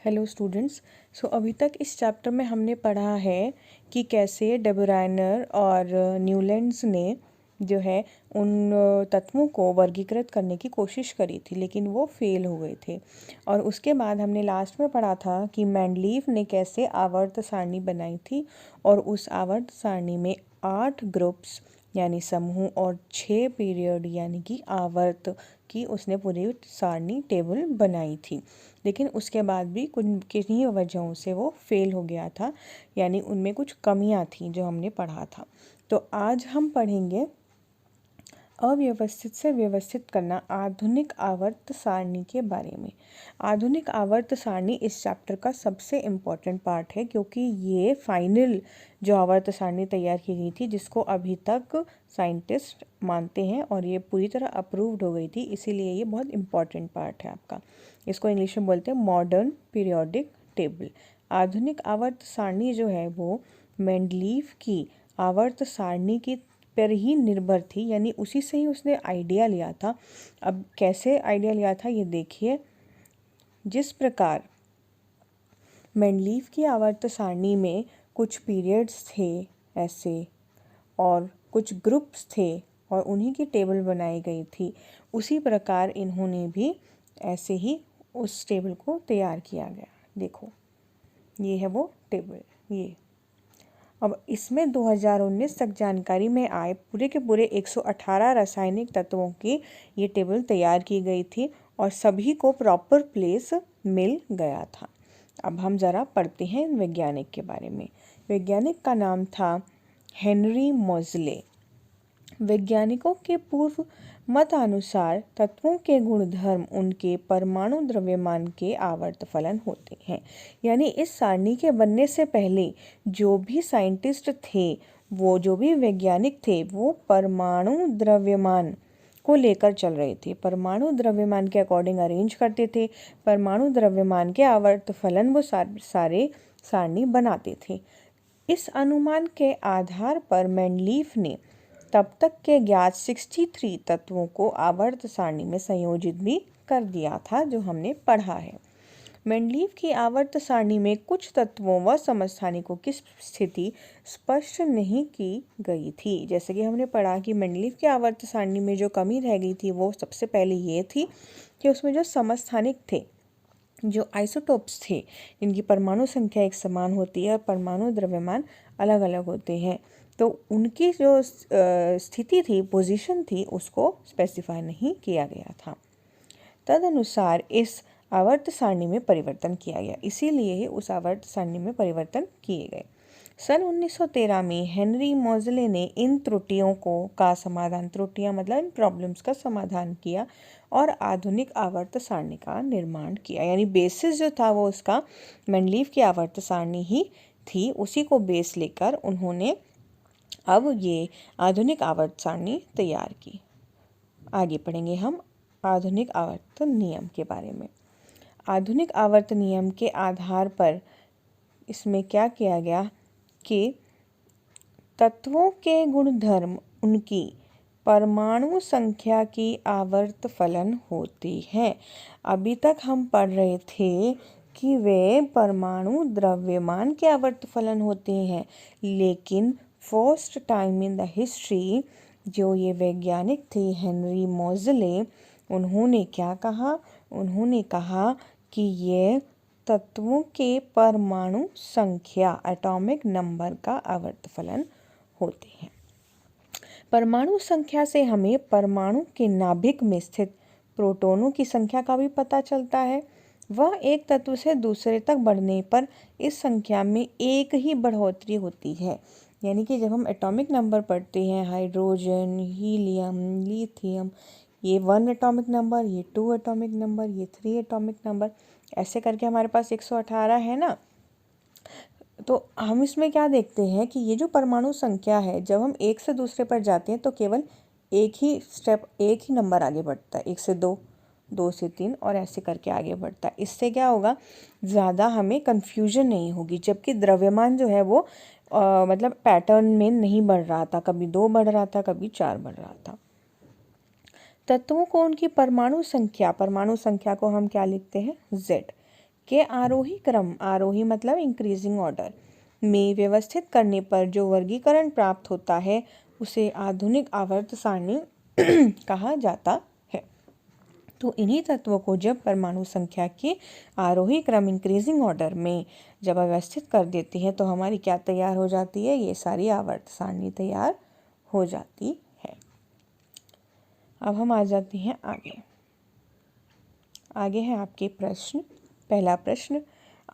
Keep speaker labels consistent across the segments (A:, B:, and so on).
A: Hello students. अभी तक इस चैप्टर में हमने पढ़ा है कि कैसे डे ब्रुयनर और न्यूलैंड्स ने जो है उन तत्वों को वर्गीकृत करने की कोशिश करी थी, लेकिन वो फेल हो गए थे। और उसके बाद हमने लास्ट में पढ़ा था कि मेंडलीव ने कैसे आवर्त सारणी बनाई थी, और उस आवर्त सारणी में 8 ग्रुप्स यानी समूह और 6 पीरियड यानी कि आवर्त की उसने पूरी सारणी टेबल बनाई थी। लेकिन उसके बाद भी कुछ किन्हीं वजहों से वो फेल हो गया था, यानी उनमें कुछ कमियां थी जो हमने पढ़ा था। तो आज हम पढ़ेंगे अव्यवस्थित से व्यवस्थित करना आधुनिक आवर्त सारणी के बारे में। आधुनिक आवर्त सारणी इस चैप्टर का सबसे इम्पॉर्टेंट पार्ट है, क्योंकि ये फाइनल जो आवर्त सारणी तैयार की गई थी, जिसको अभी तक साइंटिस्ट मानते हैं और ये पूरी तरह अप्रूव्ड हो गई थी, इसीलिए ये बहुत इम्पॉर्टेंट पार्ट है आपका। इसको इंग्लिश में बोलते हैं मॉडर्न पीरियोडिक टेबल। आधुनिक आवर्त सारणी जो है वो मेंडलीव की आवर्त सारणी की पर ही निर्भर थी, यानी उसी से ही उसने आइडिया लिया था। अब कैसे आइडिया लिया था ये देखिए। जिस प्रकार मेंडलीव की आवर्त सारणी में कुछ पीरियड्स थे ऐसे, और कुछ ग्रुप्स थे और उन्हीं की टेबल बनाई गई थी, उसी प्रकार इन्होंने भी ऐसे ही उस टेबल को तैयार किया गया। देखो ये है वो टेबल। ये अब इसमें 2019 तक जानकारी में आए पूरे के पूरे 118 रासायनिक तत्वों की ये टेबल तैयार की गई थी और सभी को प्रॉपर प्लेस मिल गया था। अब हम ज़रा पढ़ते हैं वैज्ञानिक के बारे में। वैज्ञानिक का नाम था हेनरी मोज़ले। वैज्ञानिकों के पूर्व मत अनुसार तत्वों के गुणधर्म उनके परमाणु द्रव्यमान के आवर्त फलन होते हैं। यानी इस सारणी के बनने से पहले जो भी साइंटिस्ट थे, वो जो भी वैज्ञानिक थे, वो परमाणु द्रव्यमान को लेकर चल रहे थे, परमाणु द्रव्यमान के अकॉर्डिंग अरेंज करते थे, परमाणु द्रव्यमान के आवर्त फलन वो सारे सारणी बनाते थे। इस अनुमान के आधार पर मेंडलीव ने तब तक के ज्ञात 63 तत्वों को आवर्त सारणी में संयोजित भी कर दिया था, जो हमने पढ़ा है। मेंडलीव की आवर्त सारणी में कुछ तत्वों व समस्थानिकों की स्थिति स्पष्ट नहीं की गई थी। जैसे कि हमने पढ़ा कि मेंडलीव की आवर्त सारणी में जो कमी रह गई थी, वो सबसे पहले ये थी कि उसमें जो समस्थानिक थे, जो आइसोटोप्स थे, जिनकी परमाणु संख्या एक समान होती है और परमाणु द्रव्यमान अलग अलग होते हैं, तो उनकी जो स्थिति थी, पोजीशन थी, उसको स्पेसिफाई नहीं किया गया था। तदनुसार इस आवर्त सारणी में परिवर्तन किया गया, इसीलिए उस आवर्त सारणी में परिवर्तन किए गए। सन 1913 में हेनरी मोज़ले ने इन त्रुटियों का समाधान, त्रुटियां मतलब इन प्रॉब्लम्स का समाधान किया और आधुनिक आवर्त सारणी का निर्माण किया। यानी बेसिस जो था वो उसका मेंडलीव की आवर्त सारणी ही थी, उसी को बेस लेकर उन्होंने अब ये आधुनिक आवर्त सारणी तैयार की। आगे पढ़ेंगे हम आधुनिक आवर्त नियम के बारे में। आधुनिक आवर्त नियम के आधार पर इसमें क्या किया गया कि तत्वों के गुणधर्म उनकी परमाणु संख्या की आवर्त फलन होती है। अभी तक हम पढ़ रहे थे कि वे परमाणु द्रव्यमान के आवर्त फलन होते हैं, लेकिन first time in the history जो ये वैज्ञानिक थे हेनरी मोज़ले, उन्होंने क्या कहा? उन्होंने कहा कि ये तत्वों के परमाणु संख्या, एटॉमिक नंबर का आवर्त फलन होते हैं। परमाणु संख्या से हमें परमाणु के नाभिक में स्थित प्रोटॉनों की संख्या का भी पता चलता है। वह एक तत्व से दूसरे तक बढ़ने पर इस संख्या में एक ही बढ़ोतरी होती है। यानी कि जब हम एटॉमिक नंबर पढ़ते हैं, हाइड्रोजन, हीलियम, लिथियम, ये 1 एटॉमिक नंबर, ये 2 एटॉमिक नंबर, ये 3 एटॉमिक नंबर, ऐसे करके हमारे पास 118 है ना। तो हम इसमें क्या देखते हैं कि ये जो परमाणु संख्या है, जब हम एक से दूसरे पर जाते हैं तो केवल एक ही स्टेप, एक ही नंबर आगे बढ़ता है, 1 से 2, 2 से 3 और ऐसे करके आगे बढ़ता है। इससे क्या होगा, ज़्यादा हमें कन्फ्यूजन नहीं होगी। जबकि द्रव्यमान जो है वो मतलब पैटर्न में नहीं बढ़ रहा था, कभी 2 बढ़ रहा था, कभी 4 बढ़ रहा था। तत्वों को उनकी परमाणु संख्या को हम क्या लिखते हैं? Z। के आरोही मतलब इंक्रीजिंग ऑर्डर में व्यवस्थित करने पर जो वर्गीकरण प्राप्त होता है उसे आधुनिक आवर्त सारणी कहा जाता है। तो इन्हीं तत्वों को जब परमाणु संख्या के आरोही क्रम इंक्रीजिंग ऑर्डर में जब व्यवस्थित कर देते हैं तो हमारी क्या तैयार हो जाती है, ये सारी आवर्त सारणी तैयार हो जाती है। अब हम आ जाते हैं आगे है आपके प्रश्न। पहला प्रश्न,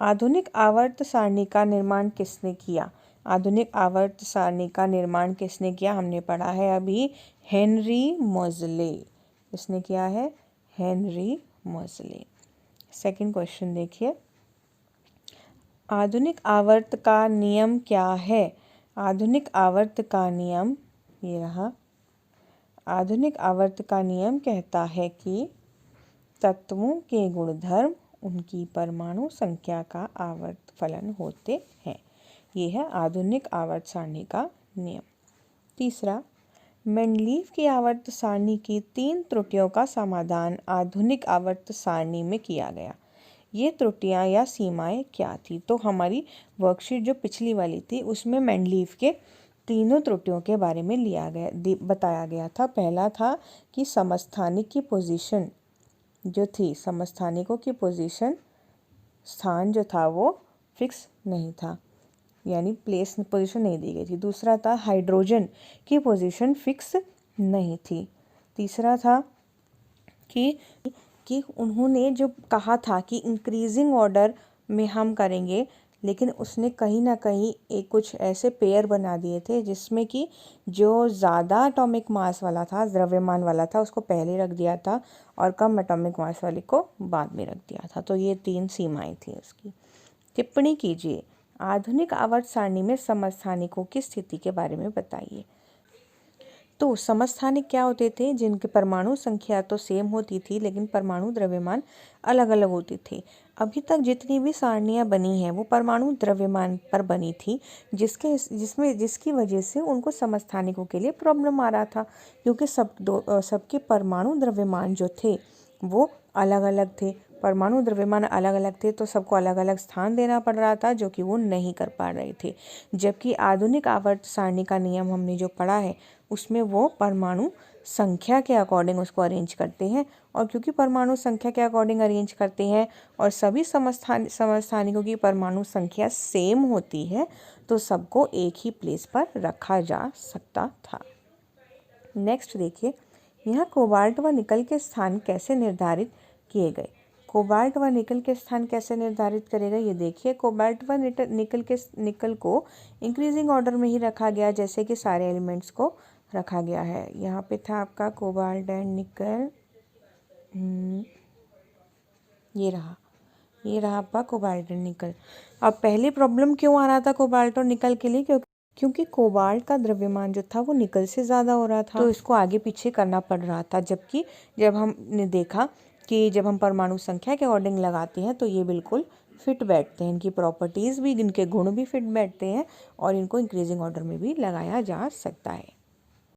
A: आधुनिक आवर्त सारणी का निर्माण किसने किया? आधुनिक आवर्त सारणी का निर्माण किसने किया? हमने पढ़ा है अभी, हेनरी मोज़ले। किसने किया है? हेनरी मोज़ले। सेकंड क्वेश्चन देखिए, आधुनिक आवर्त का नियम क्या है? आधुनिक आवर्त का नियम ये रहा। आधुनिक आवर्त का नियम कहता है कि तत्वों के गुणधर्म उनकी परमाणु संख्या का आवर्त फलन होते हैं। ये है आधुनिक आवर्त सारणी का नियम। तीसरा, मेंडलीव की आवर्त सारणी की 3 त्रुटियों का समाधान आधुनिक आवर्त सारणी में किया गया। ये त्रुटियां या सीमाएं क्या थी? तो हमारी वर्कशीट जो पिछली वाली थी उसमें मेंडलीव के तीनों त्रुटियों के बारे में बताया गया था। पहला था कि समस्थानिक की पोजीशन जो थी, समस्थानिकों की स्थान जो था वो फिक्स नहीं था, यानी पोजीशन नहीं दी गई थी। दूसरा था हाइड्रोजन की पोजीशन फिक्स नहीं थी। तीसरा था कि उन्होंने जो कहा था कि इंक्रीजिंग ऑर्डर में हम करेंगे, लेकिन उसने कहीं ना कहीं एक कुछ ऐसे पेयर बना दिए थे जिसमें कि जो ज़्यादा एटॉमिक मास वाला था, द्रव्यमान वाला था, उसको पहले रख दिया था और कम एटॉमिक मास वाले को बाद में रख दिया था। तो ये 3 सीमाएं थी उसकी। टिप्पणी कीजिए, आधुनिक आवर्त सारणी में समस्थानिकों की स्थिति के बारे में बताइए। तो समस्थानिक क्या होते थे? जिनके परमाणु संख्या तो सेम होती थी लेकिन परमाणु द्रव्यमान अलग अलग होते थे। अभी तक जितनी भी सारणियाँ बनी हैं वो परमाणु द्रव्यमान पर बनी थी, जिसकी वजह से उनको समस्थानिकों के लिए प्रॉब्लम आ रहा था, क्योंकि सबके परमाणु द्रव्यमान जो थे वो अलग अलग थे। परमाणु द्रव्यमान अलग अलग थे तो सबको अलग अलग स्थान देना पड़ रहा था, जो कि वो नहीं कर पा रहे थे। जबकि आधुनिक आवर्त सारणी का नियम हमने जो पढ़ा है उसमें वो परमाणु संख्या के अकॉर्डिंग उसको अरेंज करते हैं, और क्योंकि परमाणु संख्या के अकॉर्डिंग अरेंज करते हैं और सभी समस्थानिकों की परमाणु संख्या सेम होती है तो सबको एक ही प्लेस पर रखा जा सकता था। नेक्स्ट देखिए, यहाँ कोबाल्ट व निकल के स्थान कैसे निर्धारित किए गए? कोबाल्ट व निकल के स्थान कैसे निर्धारित करे गए, ये देखिए। कोबाल्ट व निकल को इंक्रीजिंग ऑर्डर में ही रखा गया, जैसे कि सारे एलिमेंट्स को रखा गया है। यहाँ पे था आपका कोबाल्ट एंड निकल, ये रहा आपका कोबाल्ट एंड निकल। अब पहले प्रॉब्लम क्यों आ रहा था कोबाल्ट और निकल के लिए? क्योंकि कोबाल्ट का द्रव्यमान जो था वो निकल से ज़्यादा हो रहा था, तो इसको आगे पीछे करना पड़ रहा था। जबकि जब हमने देखा कि जब हम परमाणु संख्या के अकॉर्डिंग लगाते हैं तो ये बिल्कुल फिट बैठते हैं, इनकी प्रॉपर्टीज़ भी, इनके गुण भी फिट बैठते हैं और इनको इंक्रीजिंग ऑर्डर में भी लगाया जा सकता है।